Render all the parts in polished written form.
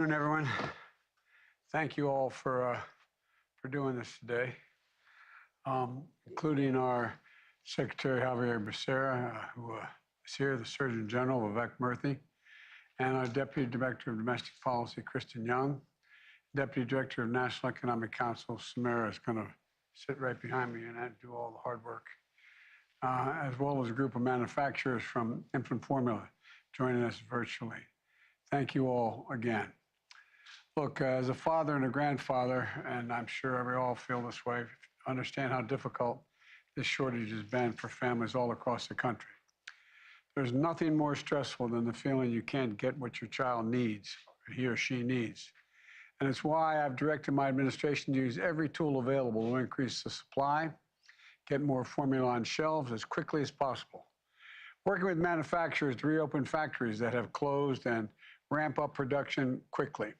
Good afternoon, everyone. Thank you all for doing this today, including our Secretary Javier Becerra, who is here, the Surgeon General Vivek Murthy, and our Deputy Director of Domestic Policy, Kristen Young. Deputy Director of National Economic Council, Samara, is going to sit right behind me and do all the hard work, as well as a group of manufacturers from infant formula joining us virtually. Thank you all again. Look, as a father and a grandfather, and I'm sure we all feel this way, understand how difficult this shortage has been for families all across the country. There's nothing more stressful than the feeling you can't get what your child needs, or he or she needs. And it's why I've directed my administration to use every tool available to increase the supply, get more formula on shelves as quickly as possible. Working with manufacturers to reopen factories that have closed and ramp up production quickly,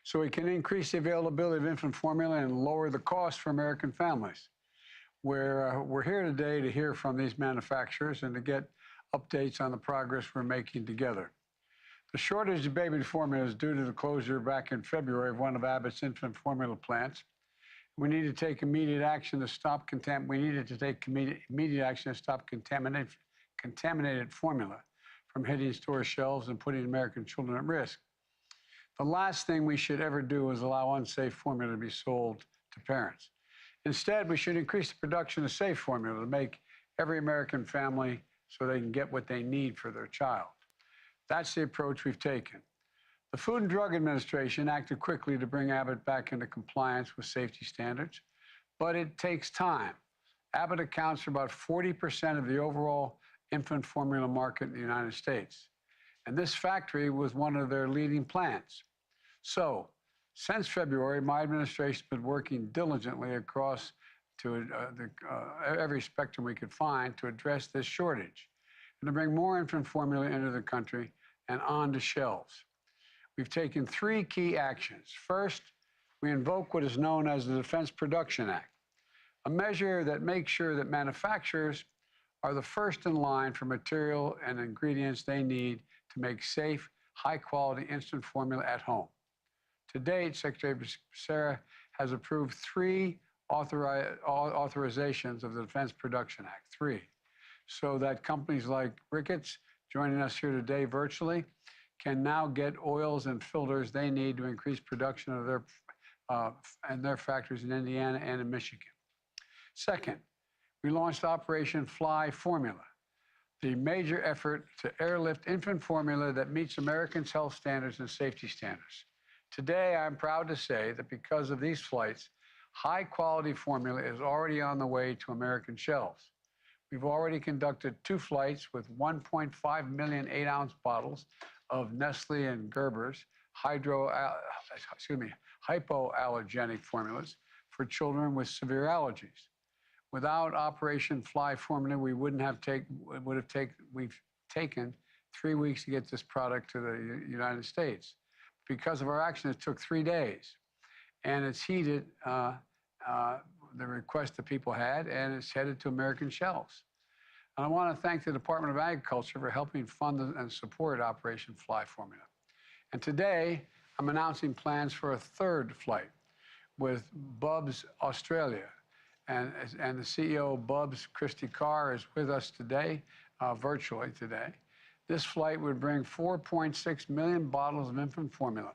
so we can increase the availability of infant formula and lower the cost for American families. We're here today to hear from these manufacturers and to get updates on the progress we're making together. The shortage of baby formula is due to the closure back in February of one of Abbott's infant formula plants. We need to take immediate action to stop contaminated formula from hitting store shelves and putting American children at risk. The last thing we should ever do is allow unsafe formula to be sold to parents. Instead, we should increase the production of safe formula to make every American family so they can get what they need for their child. That's the approach we've taken. The Food and Drug Administration acted quickly to bring Abbott back into compliance with safety standards, but it takes time. Abbott accounts for about 40% of the overall infant formula market in the United States. And this factory was one of their leading plants. So, since February, my administration has been working diligently across to every spectrum we could find to address this shortage and to bring more infant formula into the country and onto shelves. We've taken three key actions. First, we invoke what is known as the Defense Production Act, a measure that makes sure that manufacturers are the first in line for material and ingredients they need to make safe, high-quality instant formula at home. To date, Secretary Becerra has approved three authorizations of the Defense Production Act, so that companies like Reckitt, joining us here today virtually, can now get oils and filters they need to increase production of their factories in Indiana and in Michigan. Second, we launched Operation Fly Formula, the major effort to airlift infant formula that meets Americans' health standards and safety standards. Today, I'm proud to say that because of these flights, high-quality formula is already on the way to American shelves. We've already conducted 2 flights with 1.5 million 8-ounce bottles of Nestle and Gerber's hypoallergenic formulas for children with severe allergies. Without Operation Fly Formula, we've taken 3 weeks to get this product to the United States. Because of our action, it took 3 days. And it's heeded the request that people had, and it's headed to American shelves. And I want to thank the Department of Agriculture for helping fund and support Operation Fly Formula. And today, I'm announcing plans for a 3rd flight with Bubs Australia. And the CEO of Bubs, Christy Carr, is with us today, virtually today. This flight would bring 4.6 million bottles of infant formula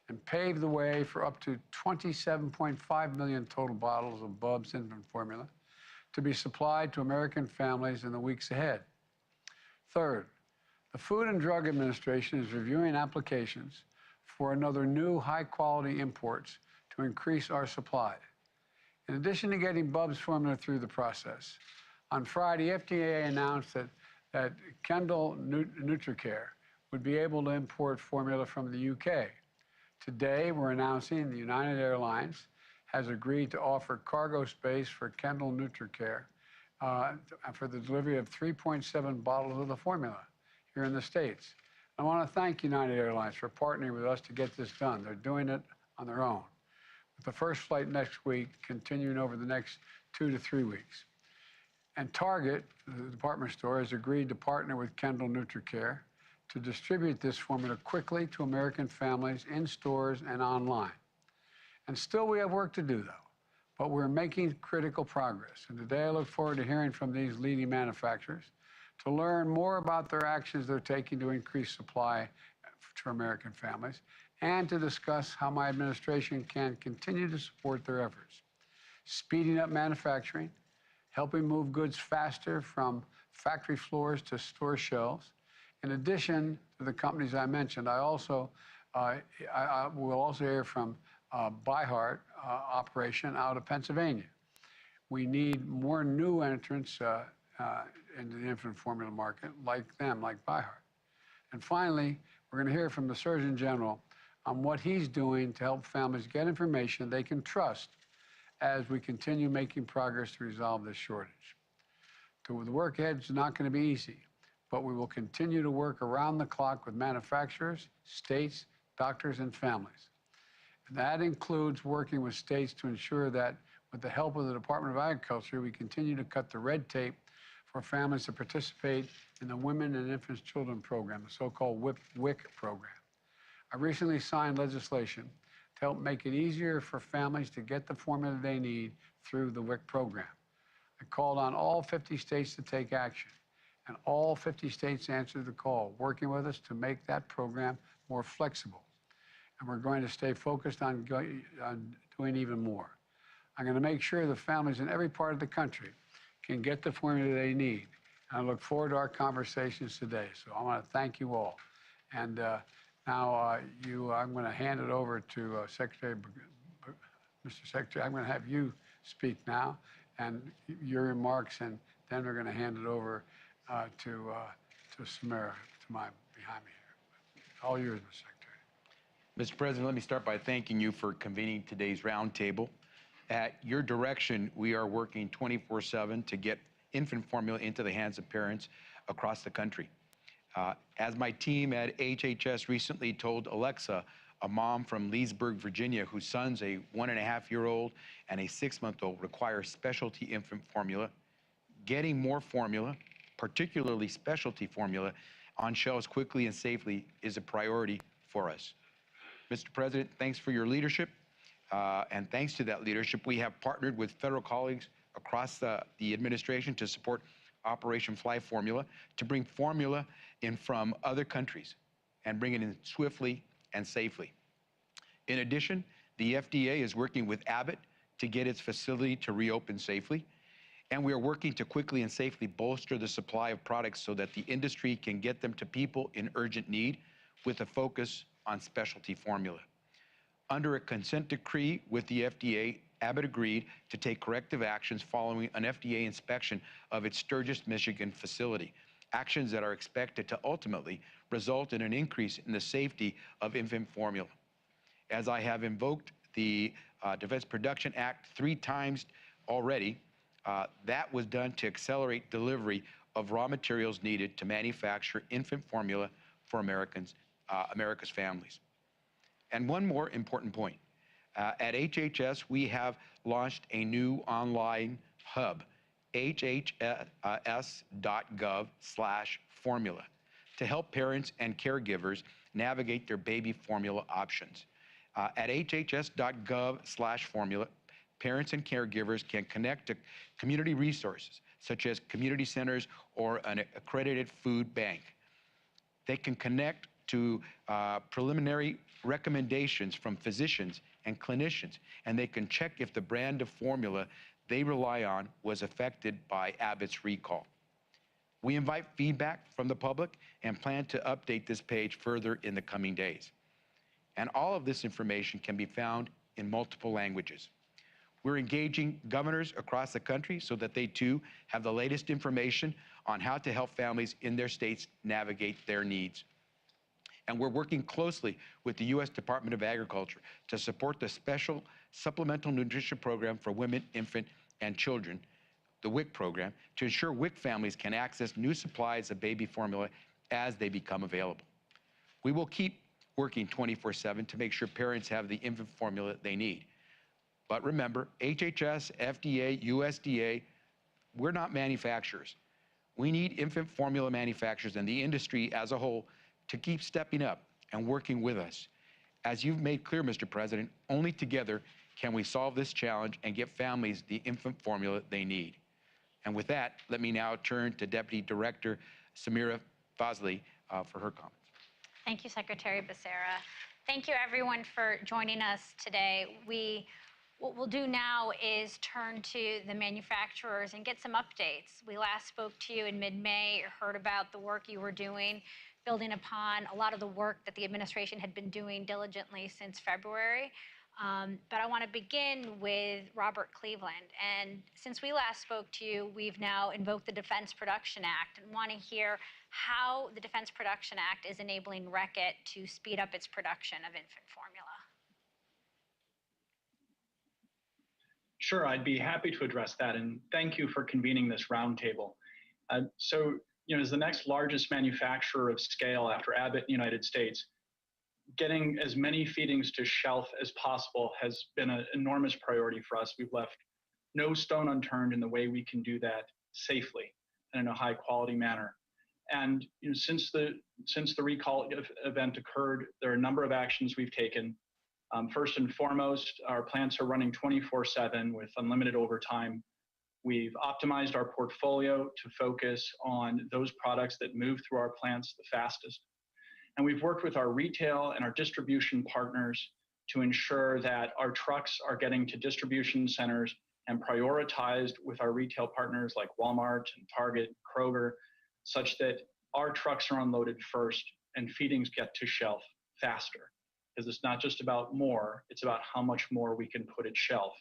and pave the way for up to 27.5 million total bottles of Bubs infant formula to be supplied to American families in the weeks ahead. Third, the Food and Drug Administration is reviewing applications for another new high-quality imports to increase our supply. In addition to getting Bubs formula through the process, on Friday, FDA announced that Kendall NutriCare would be able to import formula from the UK. Today, we're announcing the United Airlines has agreed to offer cargo space for Kendall NutriCare for the delivery of 3.7 bottles of the formula here in the States. I want to thank United Airlines for partnering with us to get this done. They're doing it on their own, with the first flight next week continuing over the next 2 to 3 weeks. And Target, the department store, has agreed to partner with Kendall NutriCare to distribute this formula quickly to American families in stores and online. And still we have work to do, though, but we're making critical progress. And today I look forward to hearing from these leading manufacturers to learn more about their actions they're taking to increase supply to American families and to discuss how my administration can continue to support their efforts. Speeding up manufacturing, helping move goods faster from factory floors to store shelves. In addition to the companies I mentioned, I will also hear from ByHeart operation out of Pennsylvania. We need more new entrants into the infant formula market like ByHeart. And finally, we're going to hear from the Surgeon General on what he's doing to help families get information they can trust as we continue making progress to resolve this shortage. The work ahead is not going to be easy, but we will continue to work around the clock with manufacturers, states, doctors, and families. And that includes working with states to ensure that, with the help of the Department of Agriculture, we continue to cut the red tape for families to participate in the Women and Infants Children Program, the so-called WIC program. I recently signed legislation to help make it easier for families to get the formula they need through the WIC program. I called on all 50 states to take action, and all 50 states answered the call, working with us to make that program more flexible. And we're going to stay focused on doing even more. I'm going to make sure the families in every part of the country can get the formula they need. And I look forward to our conversations today. So I want to thank you all. And now I'm going to hand it over to Mr. Secretary. I'm going to have you speak now and your remarks, and then we're going to hand it over to Samara, behind me here. All yours, Mr. Secretary. Mr. President, let me start by thanking you for convening today's roundtable. At your direction, we are working 24/7 to get infant formula into the hands of parents across the country. As my team at HHS recently told Alexa, a mom from Leesburg, Virginia, whose son's a 1.5-year-old and a 6-month-old require specialty infant formula, getting more formula, particularly specialty formula, on shelves quickly and safely is a priority for us. Mr. President, thanks for your leadership. And thanks to that leadership, we have partnered with federal colleagues across the administration to support Operation Fly Formula, to bring formula in from other countries and bring it in swiftly and safely. In addition, the FDA is working with Abbott to get its facility to reopen safely. And we are working to quickly and safely bolster the supply of products so that the industry can get them to people in urgent need with a focus on specialty formula. Under a consent decree with the FDA, Abbott agreed to take corrective actions following an FDA inspection of its Sturgis, Michigan facility, actions that are expected to ultimately result in an increase in the safety of infant formula. As I have invoked the Defense Production Act 3 times already, that was done to accelerate delivery of raw materials needed to manufacture infant formula for America's families. And one more important point. At HHS, we have launched a new online hub, hhs.gov/formula, to help parents and caregivers navigate their baby formula options. At hhs.gov/formula, parents and caregivers can connect to community resources, such as community centers or an accredited food bank. They can connect to preliminary recommendations from physicians and clinicians, and they can check if the brand of formula they rely on was affected by Abbott's recall. We invite feedback from the public and plan to update this page further in the coming days. And all of this information can be found in multiple languages. We're engaging governors across the country so that they too have the latest information on how to help families in their states navigate their needs. And we're working closely with the U.S. Department of Agriculture to support the Special Supplemental Nutrition Program for Women, Infant, and Children, the WIC program, to ensure WIC families can access new supplies of baby formula as they become available. We will keep working 24/7 to make sure parents have the infant formula they need. But remember, HHS, FDA, USDA, we're not manufacturers. We need infant formula manufacturers and the industry as a whole to keep stepping up and working with us. As you've made clear, Mr. President, only together can we solve this challenge and get families the infant formula they need. And with that, let me now turn to Deputy Director Samira Fazli for her comments. Thank you, Secretary Becerra. Thank you, everyone, for joining us today. What we'll do now is turn to the manufacturers and get some updates. We last spoke to you in mid-May, heard about the work you were doing, building upon a lot of the work that the administration had been doing diligently since February. But I want to begin with Robert Cleveland. And since we last spoke to you, we've now invoked the Defense Production Act and want to hear how the Defense Production Act is enabling Reckitt to speed up its production of infant formula. Sure, I'd be happy to address that, and thank you for convening this roundtable. As the next largest manufacturer of scale after Abbott in the United States, getting as many feedings to shelf as possible has been an enormous priority for us. We've left no stone unturned in the way we can do that safely and in a high quality manner. And since the recall event occurred, there are a number of actions we've taken. First and foremost, our plants are running 24/7 with unlimited overtime. We've optimized our portfolio to focus on those products that move through our plants the fastest. And we've worked with our retail and our distribution partners to ensure that our trucks are getting to distribution centers and prioritized with our retail partners like Walmart and Target, Kroger, such that our trucks are unloaded first and feedings get to shelf faster. Because it's not just about more, it's about how much more we can put at shelf.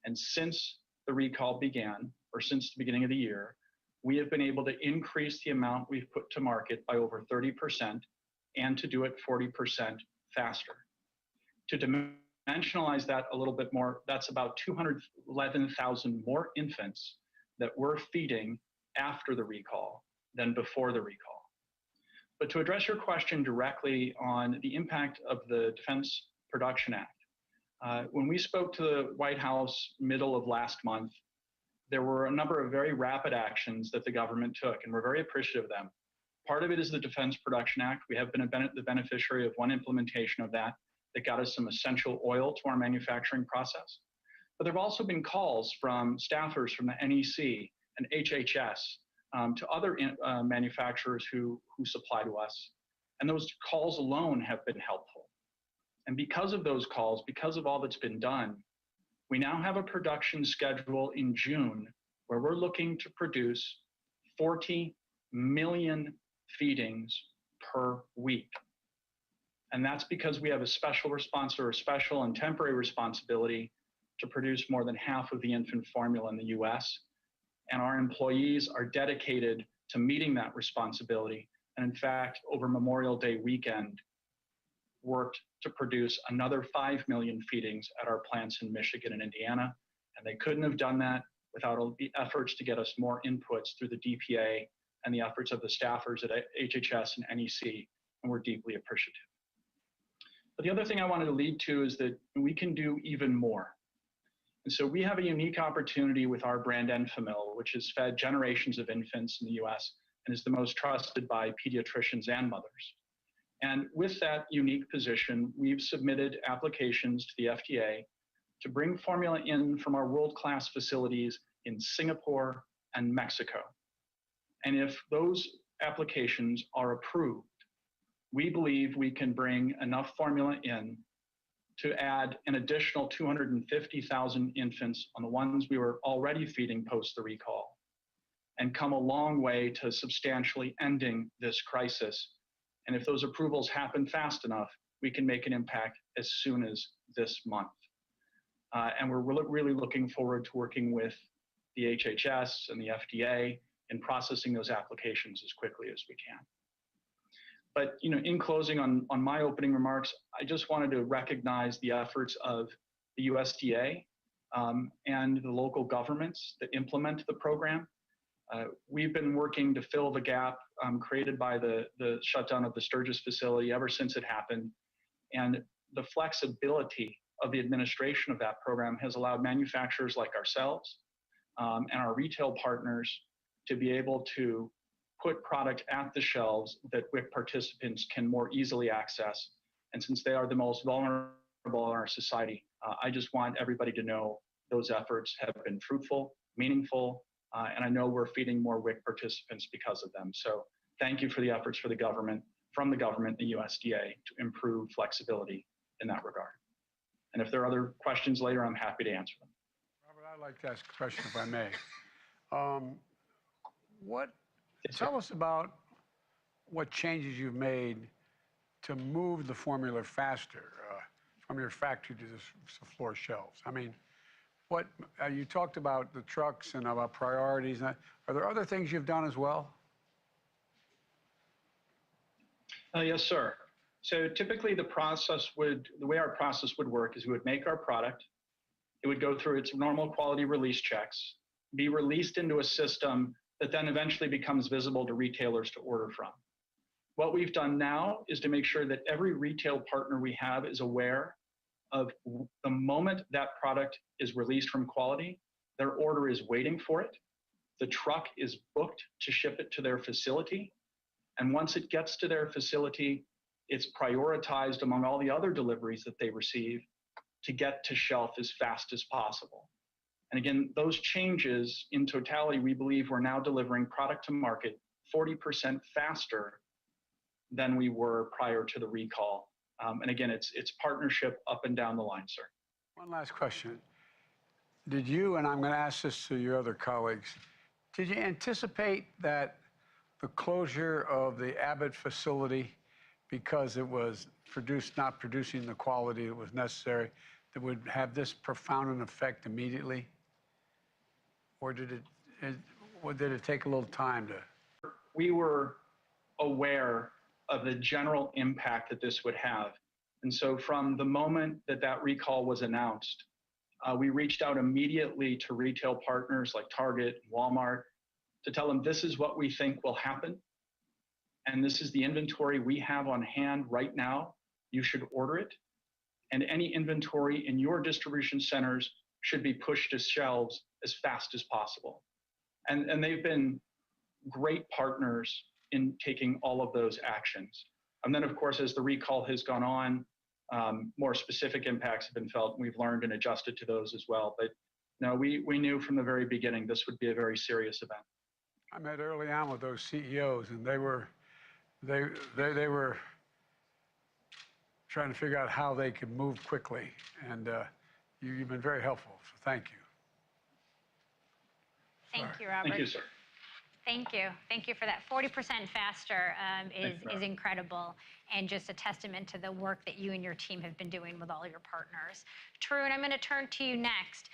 And since the recall began, or since the beginning of the year, we have been able to increase the amount we've put to market by over 30% and to do it 40% faster. To dimensionalize that a little bit more, that's about 211,000 more infants that we're feeding after the recall than before the recall. But to address your question directly on the impact of the Defense Production Act, when we spoke to the White House middle of last month, there were a number of very rapid actions that the government took, and we're very appreciative of them. Part of it is the Defense Production Act. We have been the beneficiary of one implementation of that got us some essential oil to our manufacturing process. But there have also been calls from staffers from the NEC and HHS to other manufacturers who supply to us. And those calls alone have been helpful. And because of those calls, because of all that's been done, we now have a production schedule in June where we're looking to produce 40 million feedings per week. And that's because we have a special and temporary responsibility to produce more than half of the infant formula in the US. And our employees are dedicated to meeting that responsibility. And in fact, over Memorial Day weekend, worked to produce another 5 million feedings at our plants in Michigan and Indiana. And they couldn't have done that without the efforts to get us more inputs through the DPA and the efforts of the staffers at HHS and NEC, and we're deeply appreciative. But the other thing I wanted to lead to is that we can do even more. And so we have a unique opportunity with our brand Enfamil, which has fed generations of infants in the US and is the most trusted by pediatricians and mothers. And with that unique position, we've submitted applications to the FDA to bring formula in from our world-class facilities in Singapore and Mexico. And if those applications are approved, we believe we can bring enough formula in to add an additional 250,000 infants on the ones we were already feeding post the recall, and come a long way to substantially ending this crisis. And if those approvals happen fast enough, we can make an impact as soon as this month. And we're really looking forward to working with the HHS and the FDA in processing those applications as quickly as we can. But in closing on my opening remarks, I just wanted to recognize the efforts of the USDA and the local governments that implement the program. We've been working to fill the gap created by the shutdown of the Sturgis facility ever since it happened. And the flexibility of the administration of that program has allowed manufacturers like ourselves and our retail partners to be able to put product at the shelves that WIC participants can more easily access. And since they are the most vulnerable in our society, I just want everybody to know those efforts have been fruitful, meaningful, and I know we're feeding more WIC participants because of them. So thank you for the efforts from the government, the USDA, to improve flexibility in that regard. And if there are other questions later, I'm happy to answer them. Robert, I'd like to ask a question, if I may. Tell us about what changes you've made to move the formula faster from your factory to the floor shelves. I mean, what you talked about the trucks and about priorities. Are there other things you've done as well? Yes, sir. So typically the way our process would work is we would make our product, it would go through its normal quality release checks, be released into a system that then eventually becomes visible to retailers to order from. What we've done now is to make sure that every retail partner we have is aware of the moment that product is released from quality, their order is waiting for it, the truck is booked to ship it to their facility, and once it gets to their facility, it's prioritized among all the other deliveries that they receive to get to shelf as fast as possible. And again, those changes in totality, we believe we're now delivering product to market 40% faster than we were prior to the recall. And again, it's partnership up and down the line, sir. One last question. Did you, and I'm going to ask this to your other colleagues, did you anticipate that the closure of the Abbott facility, because it was not producing the quality that was necessary, that would have this profound an effect immediately? Or did it take a little time to? We were aware of the general impact that this would have. And so from the moment that that recall was announced, we reached out immediately to retail partners like Target, Walmart, to tell them this is what we think will happen. And this is the inventory we have on hand right now. You should order it. And any inventory in your distribution centers should be pushed to shelves as fast as possible. And they've been great partners in taking all of those actions. And then, of course, as the recall has gone on, more specific impacts have been felt, and we've learned and adjusted to those as well. But no, we knew from the very beginning this would be a very serious event. I met early on with those CEOs, and they were trying to figure out how they could move quickly, and you've been very helpful. So thank you. Thank you, Robert. Thank you, sir. Thank you. Thank you for that. 40% faster is incredible, and just a testament to the work that you and your team have been doing with all your partners. Tarun, I'm going to turn to you next.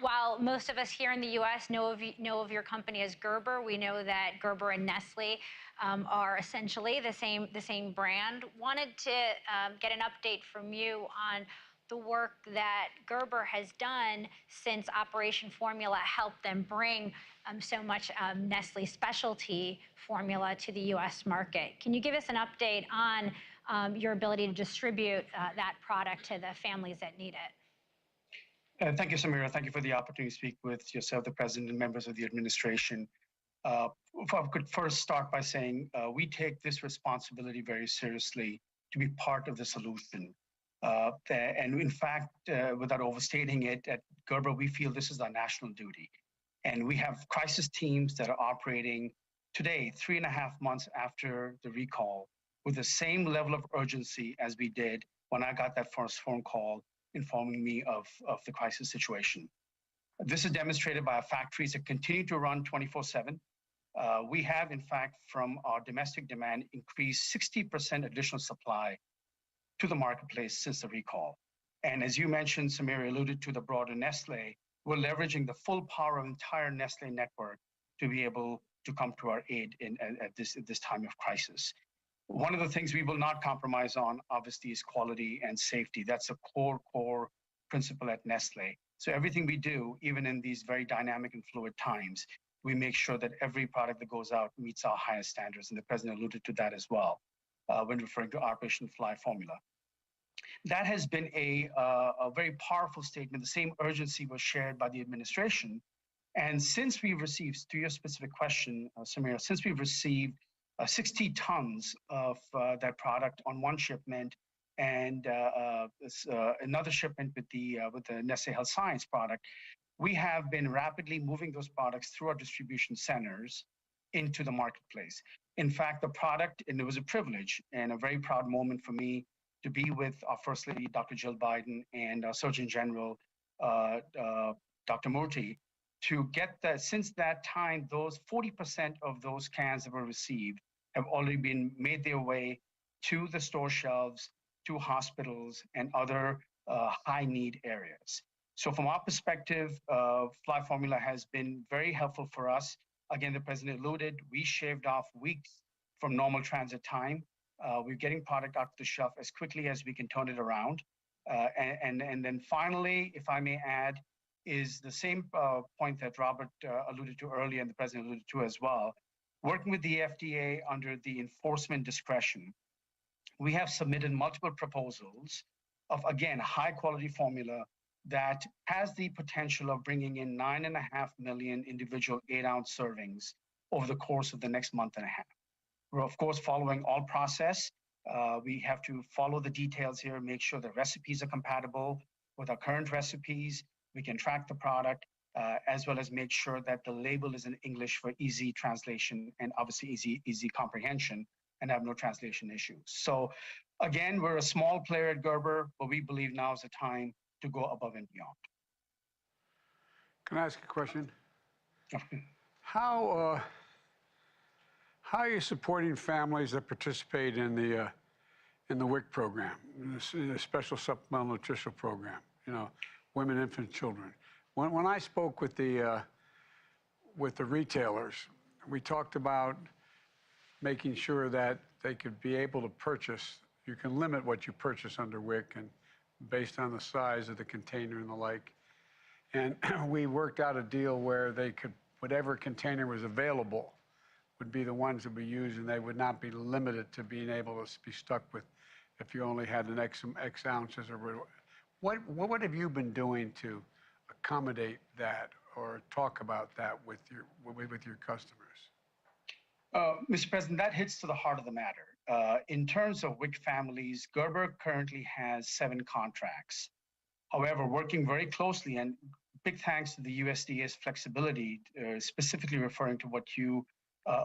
While most of us here in the U.S. know of your company as Gerber, we know that Gerber and Nestle are essentially the same brand. Wanted to get an update from you on the work that Gerber has done since Operation Formula helped them bring so much Nestle specialty formula to the U.S. market. Can you give us an update on your ability to distribute that product to the families that need it? Thank you, Samira. Thank you for the opportunity to speak with yourself, the President, and members of the administration. If I could first start by saying we take this responsibility very seriously to be part of the solution. And in fact, without overstating it, at Gerber, we feel this is our national duty. And we have crisis teams that are operating today, 3.5 months after the recall, with the same level of urgency as we did when I got that first phone call informing me of the crisis situation. This is demonstrated by our factories that continue to run 24/7. We have, in fact, from our domestic demand, increased 60% additional supply to the marketplace since the recall. And as you mentioned, Samira alluded to the broader Nestle, we're leveraging the full power of entire Nestle network to be able to come to our aid at this time of crisis. One of the things we will not compromise on, obviously, is quality and safety. That's a core principle at Nestle. So everything we do, even in these very dynamic and fluid times, we make sure that every product that goes out meets our highest standards. And the President alluded to that as well when referring to Operation Fly Formula. That has been a very powerful statement. The same urgency was shared by the administration And since we've received, to your specific question, Samira, since we've received 60 tons of that product on one shipment, and another shipment with the Nestle Health Science product, we have been rapidly moving those products through our distribution centers into the marketplace. In fact, the product, and it was a privilege and a very proud moment for me to be with our First Lady, Dr. Jill Biden, and our Surgeon General, Dr. Murthy, to get that. Since that time, those 40% of those cans that were received have already been made their way to the store shelves, to hospitals, and other high need areas. So from our perspective, Fly Formula has been very helpful for us. Again, the president alluded, we shaved off weeks from normal transit time. We're getting product out to the shelf as quickly as we can turn it around. And then finally, if I may add, is the same point that Robert alluded to earlier and the president alluded to as well. Working with the FDA under the enforcement discretion, we have submitted multiple proposals of, again, high quality formula that has the potential of bringing in 9.5 million individual 8-ounce servings over the course of the next month and a half. We're, of course, following all process. We have to follow the details here, make sure the recipes are compatible with our current recipes. We can track the product, as well as make sure that the label is in English for easy translation and obviously easy comprehension, and have no translation issues. So again, we're a small player at Gerber, but we believe now is the time to go above and beyond. Can I ask a question? How are you supporting families that participate in the WIC program, the Special Supplemental Nutritional Program? You know, women, infant, children. When I spoke with the retailers, we talked about making sure that they could be able to purchase. You can limit what you purchase under WIC and based on the size of the container and the like. And we worked out a deal where they could, whatever container was available would be the ones that we use, and they would not be limited to being able to be stuck with if you only had an X ounces or what have you been doing to accommodate that or talk about that with your customers? Mr. President, that hits to the heart of the matter. In terms of WIC families, Gerber currently has 7 contracts. However, working very closely, and big thanks to the USDA's flexibility, specifically referring to what you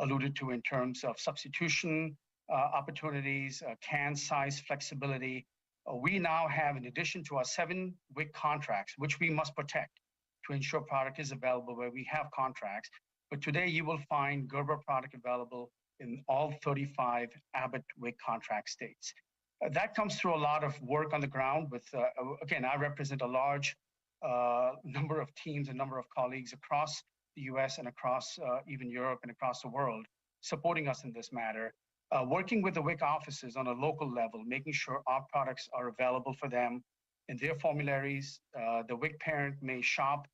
alluded to in terms of substitution opportunities, can size flexibility. We now have, in addition to our 7 WIC contracts, which we must protect to ensure product is available where we have contracts. But today you will find Gerber product available in all 35 Abbott WIC contract states. That comes through a lot of work on the ground with, again, I represent a large number of teams, a number of colleagues across the US and across even Europe and across the world supporting us in this matter. Working with the WIC offices on a local level, making sure our products are available for them in their formularies. The WIC parent may shop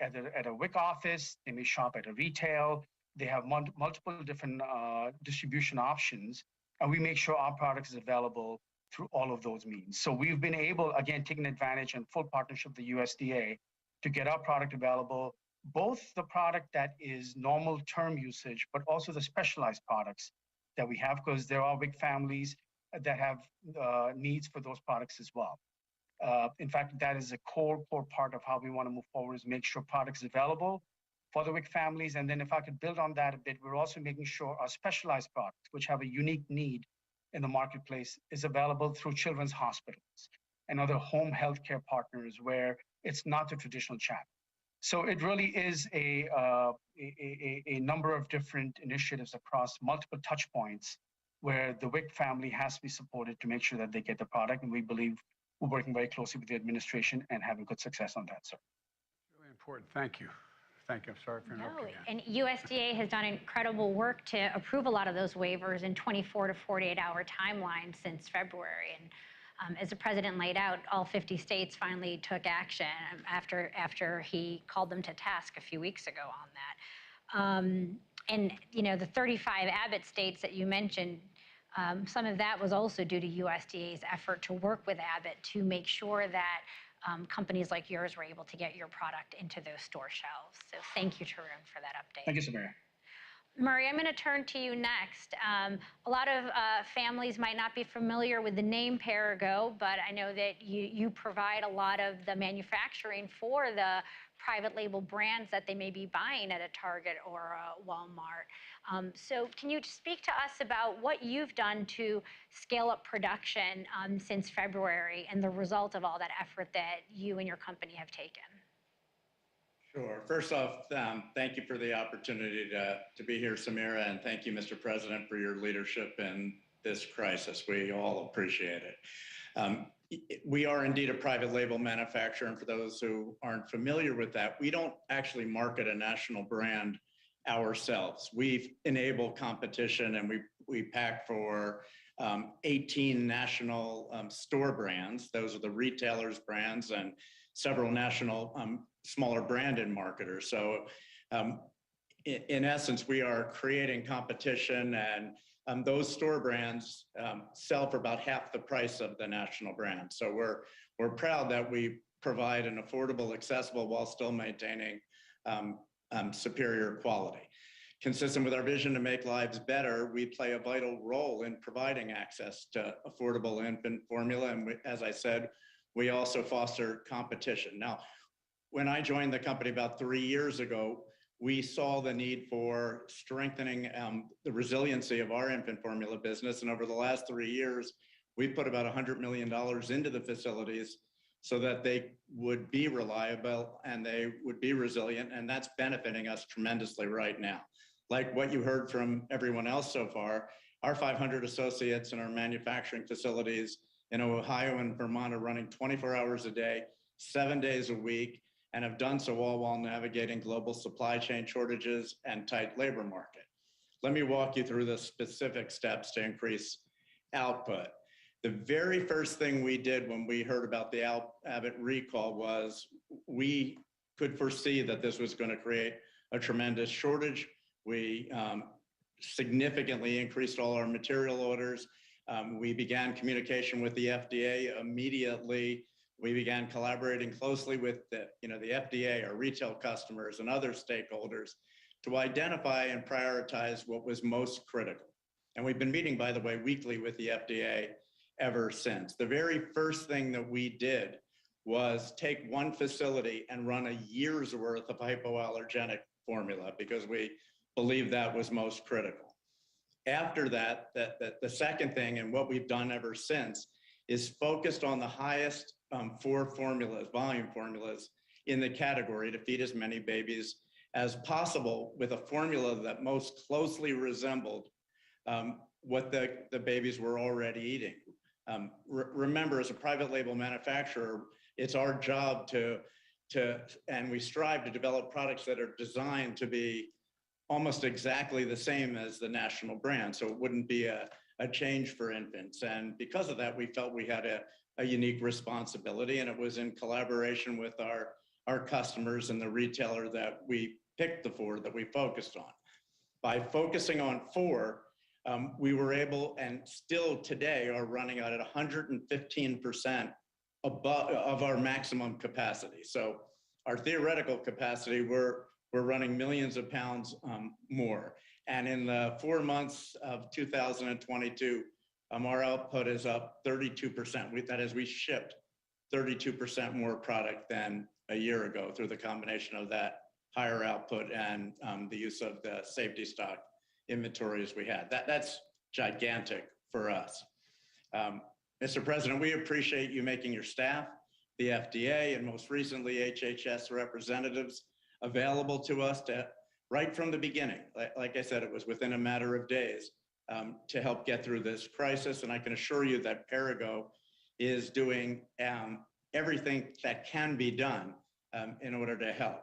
at a WIC office, they may shop at a retail. They have multiple different distribution options, and we make sure our product is available through all of those means. So we've been able, again, taking advantage and full partnership with the USDA to get our product available, both the product that is normal term usage, but also the specialized products that we have, because there are WIC families that have needs for those products as well. In fact, that is a core part of how we want to move forward, is make sure products available for the WIC families. And then if I could build on that a bit, we're also making sure our specialized products, which have a unique need in the marketplace, is available through children's hospitals and other home healthcare partners where it's not the traditional channel. So it really is a number of different initiatives across multiple touch points where the WIC family has to be supported to make sure that they get the product. And we believe we're working very closely with the administration and having good success on that, sir. Really important. Thank you. Thank you. I'm sorry for interrupting you. And USDA has done incredible work to approve a lot of those waivers in 24 to 48-hour timelines since February. And as the president laid out, all 50 states finally took action after he called them to task a few weeks ago on that. And you know, the 35 Abbott states that you mentioned, some of that was also due to USDA's effort to work with Abbott to make sure that companies like yours were able to get your product into those store shelves. So thank you, Tarun, for that update. Thank you, Samira. Murray, I'm going to turn to you next. A lot of families might not be familiar with the name Perrigo, but I know that you provide a lot of the manufacturing for the private label brands that they may be buying at a Target or a Walmart. So can you speak to us about what you've done to scale up production since February and the result of all that effort that you and your company have taken? Sure. First off, thank you for the opportunity to be here, Samira, and thank you, Mr. President, for your leadership in this crisis. We all appreciate it. We are indeed a private label manufacturer, and for those who aren't familiar with that, we don't actually market a national brand ourselves. We enable competition, and we pack for 18 national store brands. Those are the retailers' brands and several national smaller branded marketers. So in essence, we are creating competition, and those store brands sell for about half the price of the national brand. So we're proud that we provide an affordable, accessible, while still maintaining superior quality. Consistent with our vision to make lives better, we play a vital role in providing access to affordable infant formula. And as I said, we also foster competition. Now, when I joined the company about 3 years ago, we saw the need for strengthening the resiliency of our infant formula business. And over the last 3 years, we put about $100 million into the facilities so that they would be reliable and they would be resilient. And that's benefiting us tremendously right now. Like what you heard from everyone else so far, our 500 associates in our manufacturing facilities in Ohio and Vermont are running 24 hours a day, 7 days a week, and have done so all while navigating global supply chain shortages and tight labor market. Let me walk you through the specific steps to increase output. The very first thing we did when we heard about the Abbott recall was we could foresee that this was going to create a tremendous shortage. We significantly increased all our material orders. We began communication with the FDA immediately. We began collaborating closely with the FDA, our retail customers, and other stakeholders to identify and prioritize what was most critical. And we've been meeting, by the way, weekly with the FDA ever since. The very first thing that we did was take one facility and run a year's worth of hypoallergenic formula because we believed that was most critical. After that, the second thing, and what we've done ever since, is focused on the highest 4 formulas, volume formulas in the category to feed as many babies as possible with a formula that most closely resembled what the babies were already eating. Remember, as a private label manufacturer, it's our job and we strive to develop products that are designed to be almost exactly the same as the national brand. So it wouldn't be a change for infants. And because of that, we felt we had a unique responsibility, and it was in collaboration with our customers and the retailer that we picked the 4 that we focused on. By focusing on 4, we were able, and still today are running at 115% of our maximum capacity. So our theoretical capacity, we're running millions of pounds more. And in the 4 months of 2022, our output is up 32%. That is, we shipped 32% more product than a year ago through the combination of that higher output and the use of the safety stock inventories we had. That's gigantic for us. Mr. President, we appreciate you making your staff, the FDA, and most recently HHS representatives available to us right from the beginning. Like I said, it was within a matter of days to help get through this crisis. And I can assure you that Perrigo is doing everything that can be done in order to help.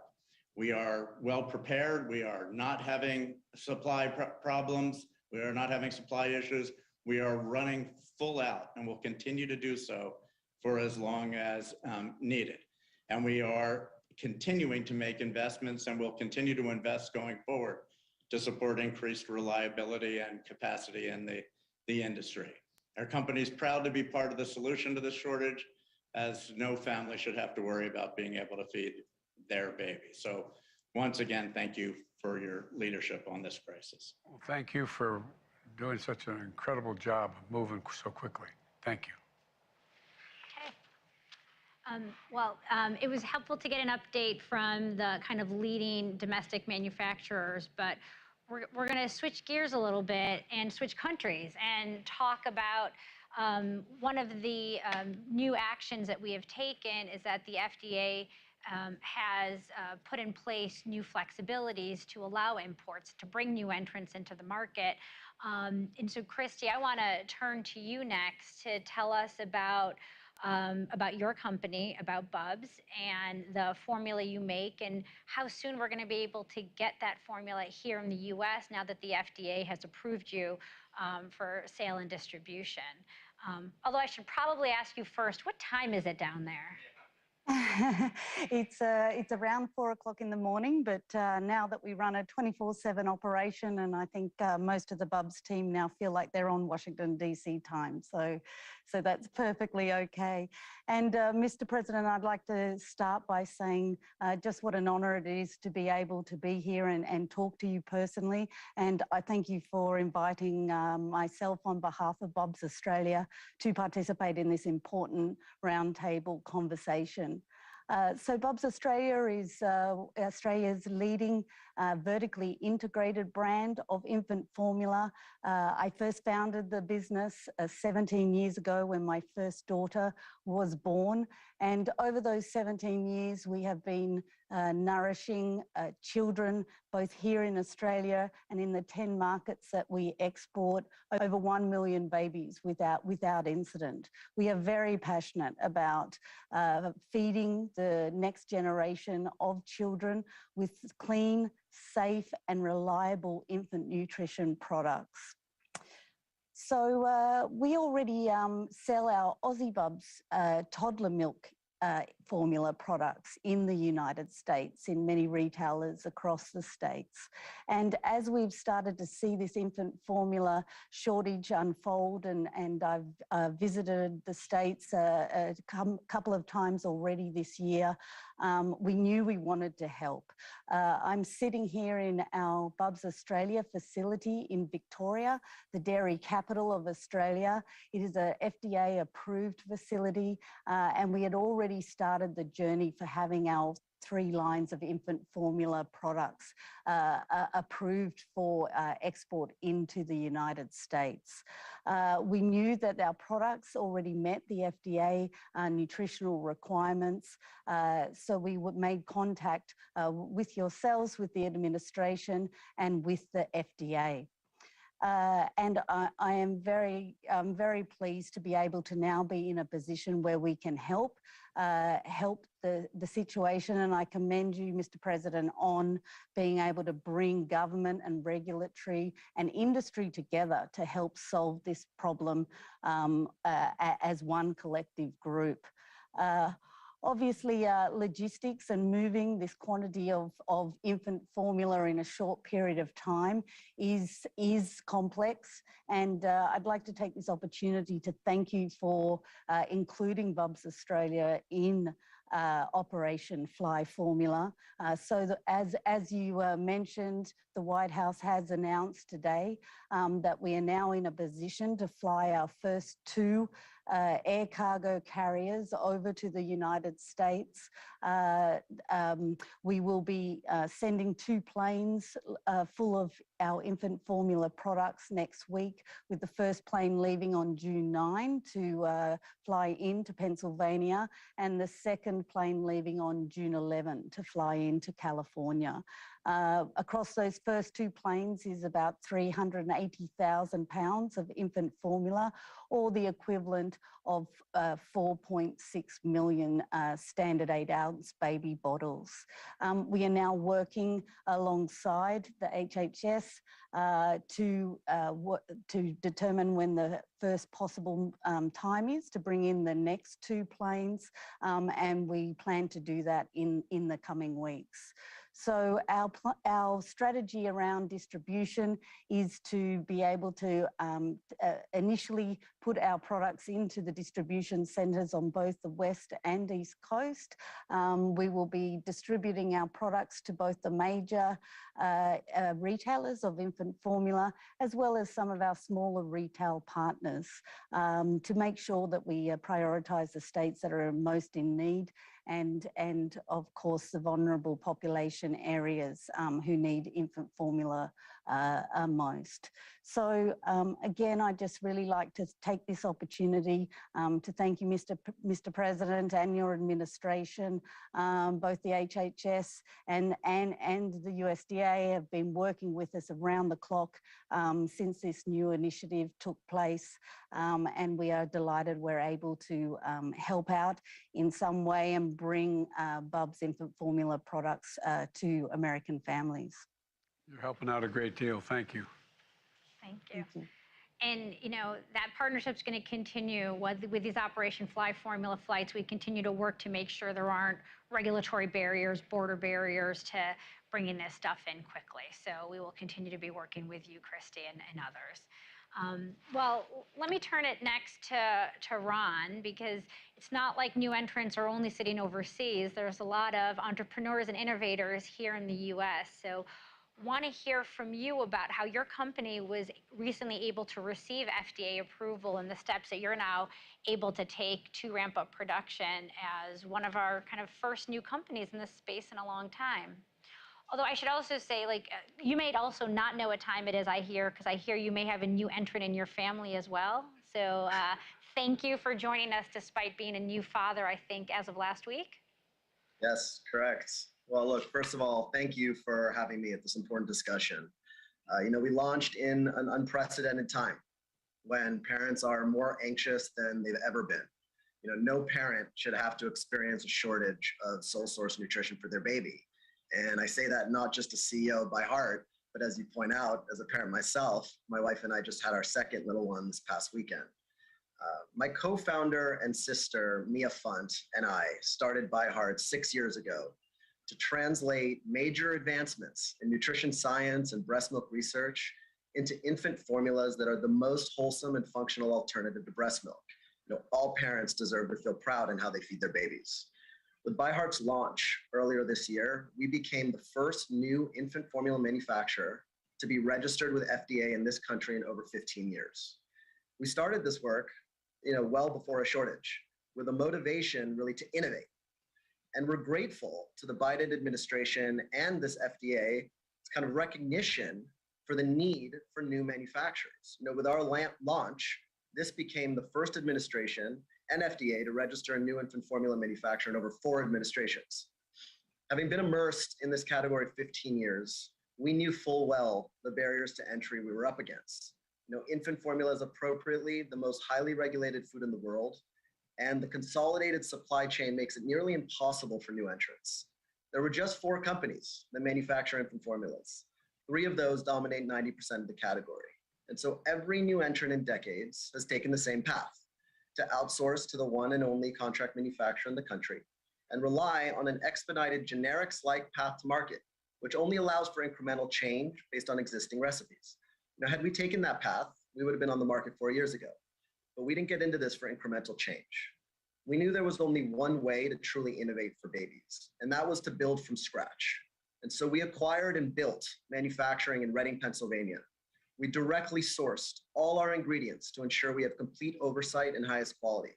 We are well prepared. We are not having supply problems. We are not having supply issues. We are running full out and will continue to do so for as long as needed. And we are continuing to make investments and will continue to invest going forward to support increased reliability and capacity in the industry. Our company is proud to be part of the solution to the shortage, as no family should have to worry about being able to feed their baby. So once again, thank you for your leadership on this crisis. Well, thank you for doing such an incredible job of moving so quickly. Thank you. It was helpful to get an update from the kind of leading domestic manufacturers, but we're going to switch gears a little bit and switch countries and talk about one of the new actions that we have taken is that the FDA has put in place new flexibilities to allow imports, to bring new entrants into the market. And so, Christy, I want to turn to you next to tell us about your company, about Bubs, and the formula you make, and how soon we're going to be able to get that formula here in the U.S. now that the FDA has approved you for sale and distribution. Although I should probably ask you first, what time is it down there? It's around 4 o'clock in the morning, but now that we run a 24/7 operation, and I think most of the Bubs team now feel like they're on Washington, D.C. time. So that's perfectly okay. And Mr. President, I'd like to start by saying just what an honor it is to be able to be here and talk to you personally. And I thank you for inviting myself on behalf of Bubs Australia to participate in this important roundtable conversation. So Bubs Australia is Australia's leading vertically integrated brand of infant formula. I first founded the business 17 years ago when my first daughter was born. And over those 17 years, we have been nourishing children, both here in Australia and in the 10 markets that we export, over 1 million babies without incident. We are very passionate about feeding the next generation of children with clean, safe, and reliable infant nutrition products. So we already sell our Aussie Bubs toddler milk formula products in the United States, in many retailers across the states. And as we've started to see this infant formula shortage unfold, and I've visited the States a couple of times already this year, we knew we wanted to help. I'm sitting here in our Bubs Australia facility in Victoria, the dairy capital of Australia. It is a FDA-approved facility, and we had already started the journey for having our 3 lines of infant formula products approved for export into the United States. We knew that our products already met the FDA nutritional requirements, so we made contact with yourselves, with the administration, and with the FDA. And I am very pleased to be able to now be in a position where we can help the situation, and I commend you, Mr. President, on being able to bring government and regulatory and industry together to help solve this problem as one collective group. Obviously, logistics and moving this quantity of infant formula in a short period of time is complex. And I'd like to take this opportunity to thank you for including Bubs Australia in Operation Fly Formula. So that as you mentioned, the White House has announced today that we are now in a position to fly our first 2 air cargo carriers over to the United States. We will be sending 2 planes full of our infant formula products next week, with the first plane leaving on June 9 to fly into Pennsylvania, and the second plane leaving on June 11 to fly into California. Across those first 2 planes is about 380,000 pounds of infant formula, or the equivalent of 4.6 million standard 8-ounce baby bottles. We are now working alongside the HHS to determine when the first possible time is to bring in the next 2 planes, and we plan to do that in the coming weeks. So our strategy around distribution is to be able to initially put our products into the distribution centres on both the West and East Coast. We will be distributing our products to both the major retailers of infant formula, as well as some of our smaller retail partners, to make sure that we prioritise the states that are most in need, and of course the vulnerable population areas who need infant formula most. So again, I'd just really like to take this opportunity to thank you, Mr. President, and your administration. Both the HHS and the USDA have been working with us around the clock since this new initiative took place, and we are delighted we're able to help out in some way and bring Bubs infant formula products to American families. You're helping out a great deal. Thank you. Thank you. And, you know, that partnership's going to continue with these Operation Fly Formula flights. We continue to work to make sure there aren't regulatory barriers, border barriers to bringing this stuff in quickly. So we will continue to be working with you, Christy, and others. Well, let me turn it next to Ron, because it's not like new entrants are only sitting overseas. There's a lot of entrepreneurs and innovators here in the U.S. So want to hear from you about how your company was recently able to receive FDA approval and the steps that you're now able to take to ramp up production as one of our kind of first new companies in this space in a long time. Although I should also say, like, you may also not know what time it is, I hear, because I hear you may have a new entrant in your family as well. So thank you for joining us despite being a new father, I think, as of last week. Yes, correct. Well, look, first of all, thank you for having me at this important discussion. You know, we launched in an unprecedented time when parents are more anxious than they've ever been. You know, no parent should have to experience a shortage of sole source nutrition for their baby. And I say that not just a CEO by heart, but as you point out, as a parent myself, my wife and I just had our second little one this past weekend. My co-founder and sister, Mia Funt, and I started By Heart 6 years ago to translate major advancements in nutrition science and breast milk research into infant formulas that are the most wholesome and functional alternative to breast milk. You know, all parents deserve to feel proud in how they feed their babies. With By Heart's launch earlier this year, we became the first new infant formula manufacturer to be registered with FDA in this country in over 15 years. We started this work, you know, well before a shortage, with a motivation really to innovate. And we're grateful to the Biden administration and this FDA, it's kind of recognition for the need for new manufacturers. You know, with our launch, this became the first administration and FDA to register a new infant formula manufacturer in over 4 administrations. Having been immersed in this category 15 years, we knew full well the barriers to entry we were up against. You know, infant formula is appropriately the most highly regulated food in the world, and the consolidated supply chain makes it nearly impossible for new entrants. There were just 4 companies that manufacture infant formulas. 3 of those dominate 90% of the category. And so every new entrant in decades has taken the same path, to outsource to the one and only contract manufacturer in the country and rely on an expedited generics-like path to market, which only allows for incremental change based on existing recipes. Now, had we taken that path, we would have been on the market 4 years ago. But we didn't get into this for incremental change. We knew there was only one way to truly innovate for babies, and that was to build from scratch. And so we acquired and built manufacturing in Reading, Pennsylvania. We directly sourced all our ingredients to ensure we have complete oversight and highest quality.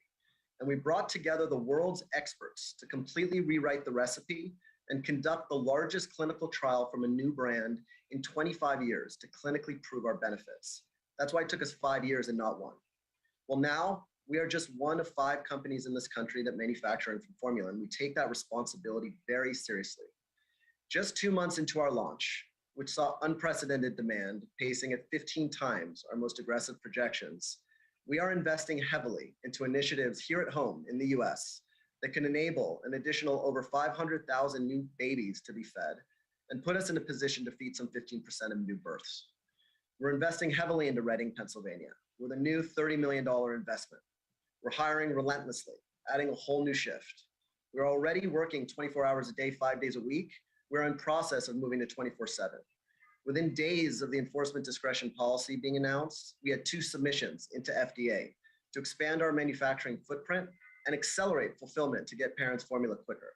And we brought together the world's experts to completely rewrite the recipe and conduct the largest clinical trial from a new brand in 25 years to clinically prove our benefits. That's why it took us 5 years and not 1. Well, now we are just one of 5 companies in this country that manufacture infant formula, and we take that responsibility very seriously. Just 2 months into our launch, which saw unprecedented demand, pacing at 15 times our most aggressive projections, we are investing heavily into initiatives here at home in the US that can enable an additional over 500,000 new babies to be fed and put us in a position to feed some 15% of new births. We're investing heavily into Reading, Pennsylvania, with a new $30 million investment. We're hiring relentlessly, adding a whole new shift. We're already working 24 hours a day, 5 days a week. We're in process of moving to 24/7. Within days of the enforcement discretion policy being announced, we had 2 submissions into FDA to expand our manufacturing footprint and accelerate fulfillment to get parents formula quicker,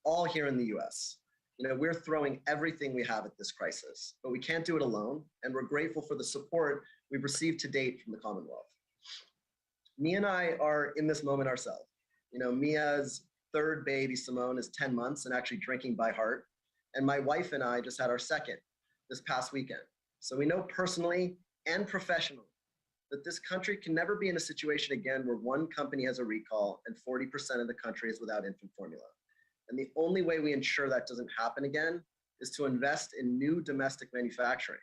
all here in the US. We're throwing everything we have at this crisis, but we can't do it alone, and we're grateful for the support we've received to date from the Commonwealth. Mia and I are in this moment ourselves. Mia's third baby, Simone, is 10 months and actually drinking by heart, and my wife and I just had our second this past weekend. So we know personally and professionally that this country can never be in a situation again where one company has a recall and 40% of the country is without infant formula. And the only way we ensure that doesn't happen again is to invest in new domestic manufacturing,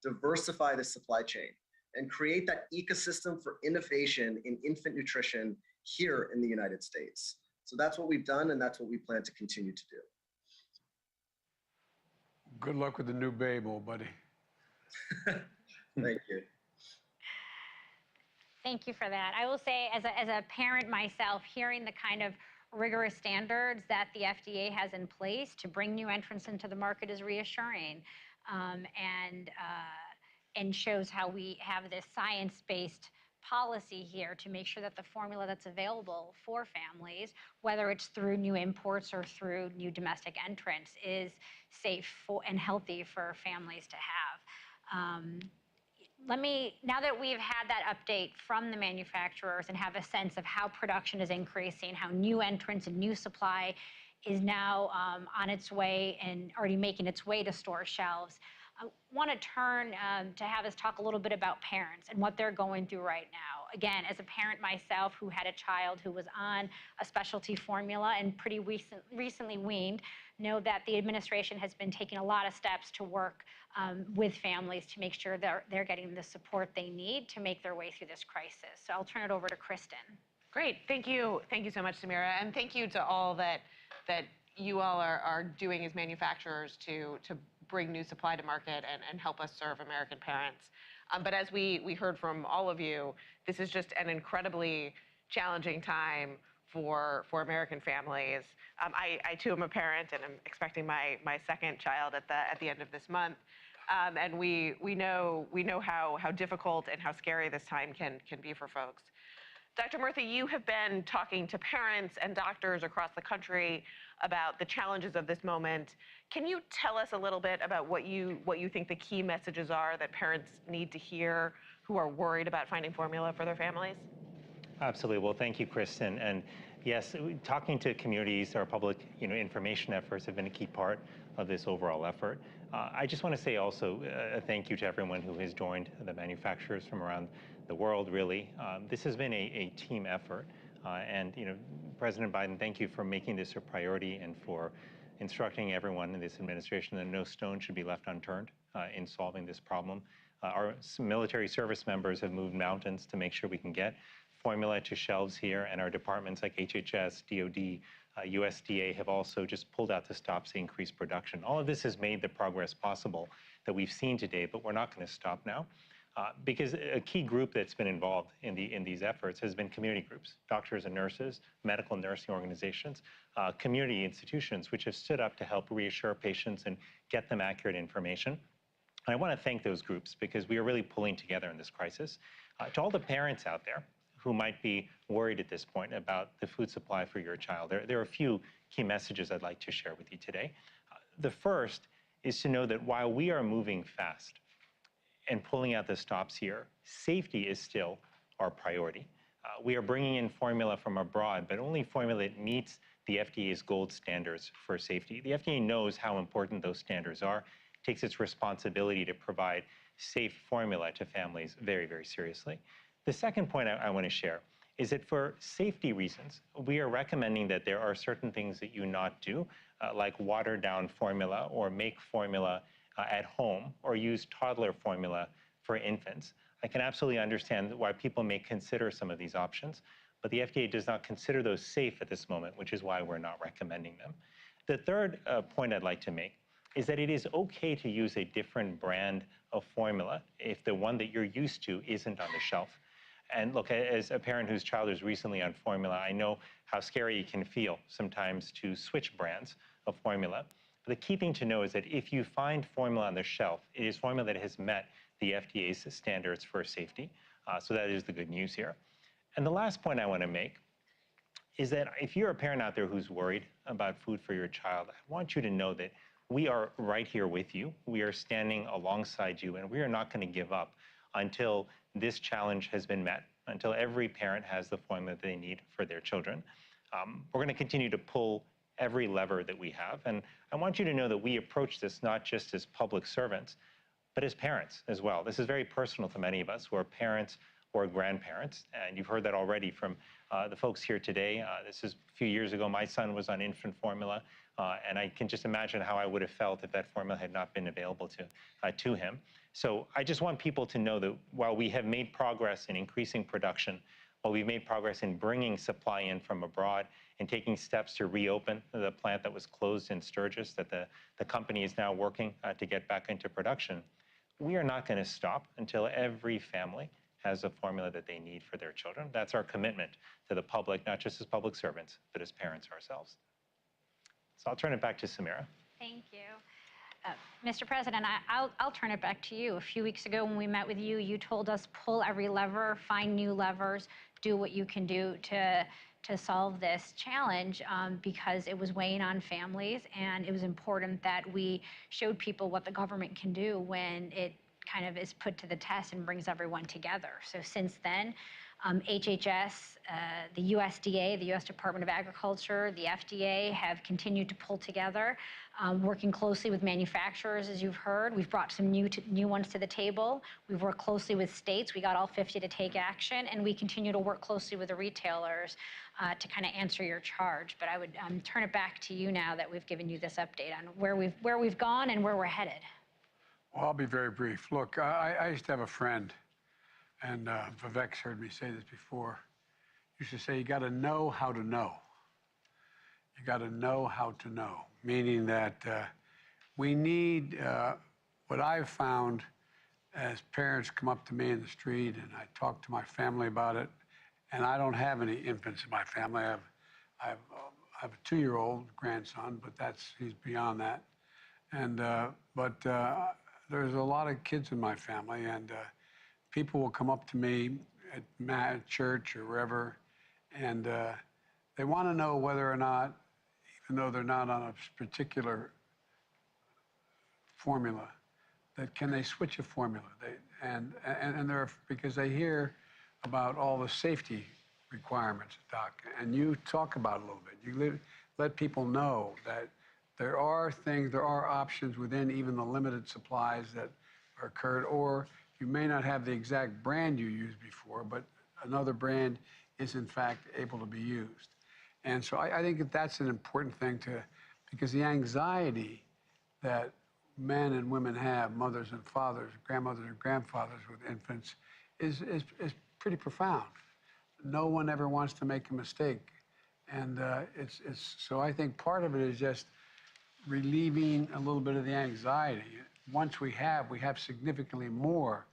diversify the supply chain, and create that ecosystem for innovation in infant nutrition here in the United States. So that's what we've done, and that's what we plan to continue to do. Good luck with the new babe, old buddy. Thank you. Thank you for that. I will say, as a parent myself, hearing the kind of rigorous standards that the FDA has in place to bring new entrants into the market is reassuring, and shows how we have this science-based policy here to make sure that the formula that's available for families, whether it's through new imports or through new domestic entrants, is safe and healthy for families to have. Now that we've had that update from the manufacturers and have a sense of how production is increasing, how new entrants and new supply is now on its way and already making its way to store shelves, I want to turn to have us talk a little bit about parents and what they're going through right now. Again, as a parent myself who had a child who was on a specialty formula and pretty recently weaned, know that the administration has been taking a lot of steps to work with families to make sure they're getting the support they need to make their way through this crisis. So I'll turn it over to Kristen. Great, thank you so much, Samira, and thank you to all that you all are doing as manufacturers to bring new supply to market and help us serve American parents. But as we heard from all of you, this is just an incredibly challenging time for American families. I too am a parent, and I'm expecting my second child at the end of this month. And we know how difficult and how scary this time can be for folks. Dr. Murthy, you have been talking to parents and doctors across the country about the challenges of this moment. Can you tell us a little bit about what you think the key messages are that parents need to hear who are worried about finding formula for their families? Absolutely. Well, thank you, Kristen. And yes, talking to communities, our public information efforts have been a key part of this overall effort. I just want to say also a thank you to everyone who has joined, the manufacturers from around the world, really. This has been a team effort. And President Biden, thank you for making this a priority and for instructing everyone in this administration that no stone should be left unturned in solving this problem. Our military service members have moved mountains to make sure we can get formula to shelves here, and our departments like HHS, DOD, USDA have also just pulled out the stops to increase production. All of this has made the progress possible that we've seen today, but we're not going to stop now. Because a key group that's been involved in these efforts has been community groups, doctors and nurses, medical nursing organizations, community institutions, which have stood up to help reassure patients and get them accurate information. And I want to thank those groups because we are really pulling together in this crisis. To all the parents out there who might be worried at this point about the food supply for your child, there are a few key messages I'd like to share with you today. The first is to know that while we are moving fast and pulling out the stops here, safety is still our priority. We are bringing in formula from abroad, but only formula that meets the FDA's gold standards for safety. The FDA knows how important those standards are, takes its responsibility to provide safe formula to families very, very seriously. The second point I want to share is that for safety reasons, we are recommending that there are certain things that you not do, like water down formula or make formula at home or use toddler formula for infants. I can absolutely understand why people may consider some of these options, but the FDA does not consider those safe at this moment, which is why we're not recommending them. The third point I'd like to make is that it is okay to use a different brand of formula if the one that you're used to isn't on the shelf. And look, as a parent whose child is recently on formula, I know how scary it can feel sometimes to switch brands of formula. The key thing to know is that if you find formula on the shelf, it is formula that has met the FDA's standards for safety. So that is the good news here. And the last point I want to make is that if you're a parent out there who's worried about food for your child, I want you to know that we are right here with you. We are standing alongside you, and we are not going to give up until this challenge has been met, until every parent has the formula they need for their children. We're going to continue to pull every lever that we have. And I want you to know that we approach this not just as public servants, but as parents as well. This is very personal to many of us who are parents or grandparents. And you've heard that already from the folks here today. This is a few years ago, my son was on infant formula. And I can just imagine how I would have felt if that formula had not been available to him. So I just want people to know that while we have made progress in increasing production, while we've made progress in bringing supply in from abroad and taking steps to reopen the plant that was closed in Sturgis, that the company is now working to get back into production, we are not going to stop until every family has a formula that they need for their children. That's our commitment to the public, not just as public servants, but as parents ourselves. So I'll turn it back to Samira. Thank you. Mr. President, I'll turn it back to you. A few weeks ago when we met with you, you told us pull every lever, find new levers, do what you can do to solve this challenge because it was weighing on families, and it was important that we showed people what the government can do when it kind of is put to the test and brings everyone together. So since then, HHS, the USDA, the U.S. Department of Agriculture, the FDA have continued to pull together, working closely with manufacturers, as you've heard. We've brought some new ones to the table. We've worked closely with states. We got all 50 to take action, and we continue to work closely with the retailers to kind of answer your charge. But I would turn it back to you now that we've given you this update on where we've gone and where we're headed. Well, I'll be very brief. Look, I used to have a friend, and Vivek's heard me say this before. He used to say, you got to know how to know. You got to know how to know, meaning that we need, what I've found as parents come up to me in the street and I talk to my family about it, and I don't have any infants in my family. I have a 2-year-old grandson, but he's beyond that. And, there's a lot of kids in my family, and people will come up to me at church or wherever, and they want to know whether or not, even though they're not on a particular formula, that can they switch a formula? Because they hear about all the safety requirements, Doc, and you talk about it a little bit. You let people know that there are things, there are options within even the limited supplies that are occurred, or you may not have the exact brand you used before, but another brand is in fact able to be used. And so I think that that's an important thing because the anxiety that men and women have, mothers and fathers, grandmothers and grandfathers with infants, is pretty profound. No one ever wants to make a mistake. And so I think part of it is just relieving a little bit of the anxiety. Once we have significantly more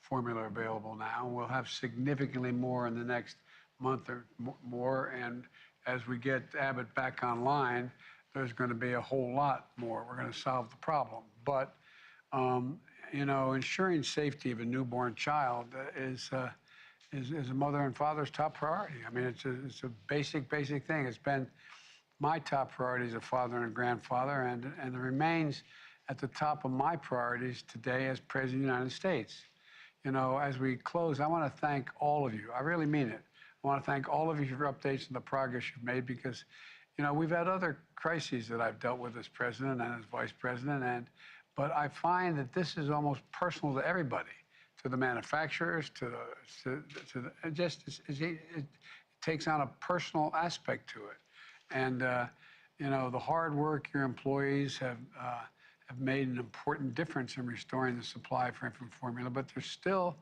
formula available now. We'll have significantly more in the next month or more. And as we get Abbott back online, there's going to be a whole lot more. We're going to solve the problem. But, ensuring safety of a newborn child is a mother and father's top priority. I mean, it's a basic thing. It's been my top priority as a father and grandfather, and it remains at the top of my priorities today as President of the United States. As we close, I want to thank all of you. I really mean it. I want to thank all of you for your updates and the progress you've made because, we've had other crises that I've dealt with as president and as vice president, but I find that this is almost personal to everybody, to the manufacturers, it takes on a personal aspect to it. And, the hard work your employees have made an important difference in restoring the supply for infant formula, but there's still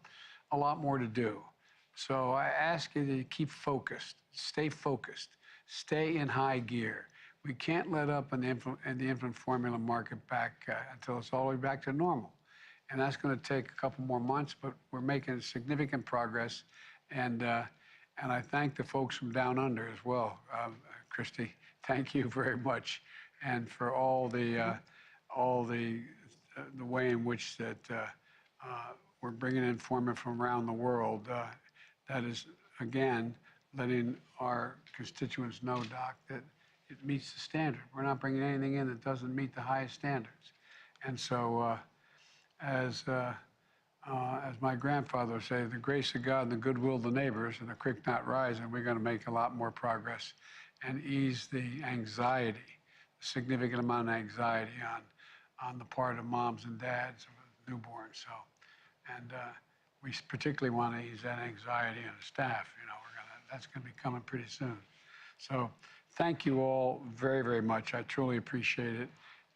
a lot more to do. So I ask you to keep focused, stay in high gear. We can't let up in the infant formula market back until it's all the way back to normal. And that's going to take a couple more months, but we're making significant progress. And I thank the folks from down under as well. Christy, thank you very much, and for all the way in which that we're bringing in formula from around the world. That is again, letting our constituents know, Doc, that it meets the standard. We're not bringing anything in that doesn't meet the highest standards. And so, as my grandfather would say, the grace of God and the goodwill of the neighbors and the creek not rising, we're going to make a lot more progress and ease the anxiety, the significant amount of anxiety on the part of moms and dads of newborns. So, and we particularly want to ease that anxiety on the staff. You know, that's going to be coming pretty soon. So, thank you all very, very much. I truly appreciate it,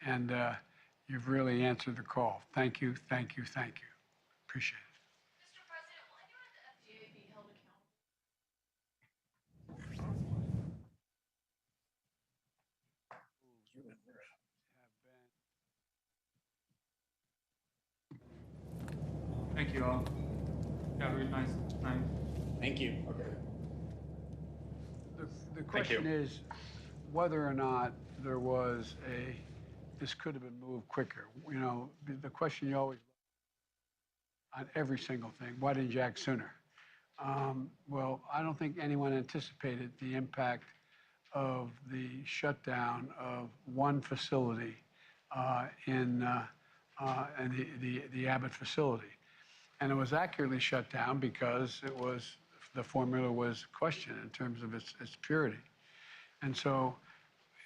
and you've really answered the call. Thank you, thank you, thank you. Appreciate it. Mr. President, will anyone at the FDA be held accountable? Thank you all. Have a nice night. Thank you. The question is whether or not there was this could have been moved quicker. You know, the question you always on every single thing, why didn't you act sooner? Well, I don't think anyone anticipated the impact of the shutdown of one facility in the Abbott facility. And it was accurately shut down because the formula was questioned in terms of its purity. And so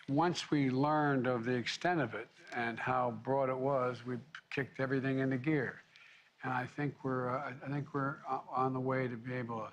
once we learned of the extent of it and how broad it was, we kicked everything into gear. And I think we're on the way to be able to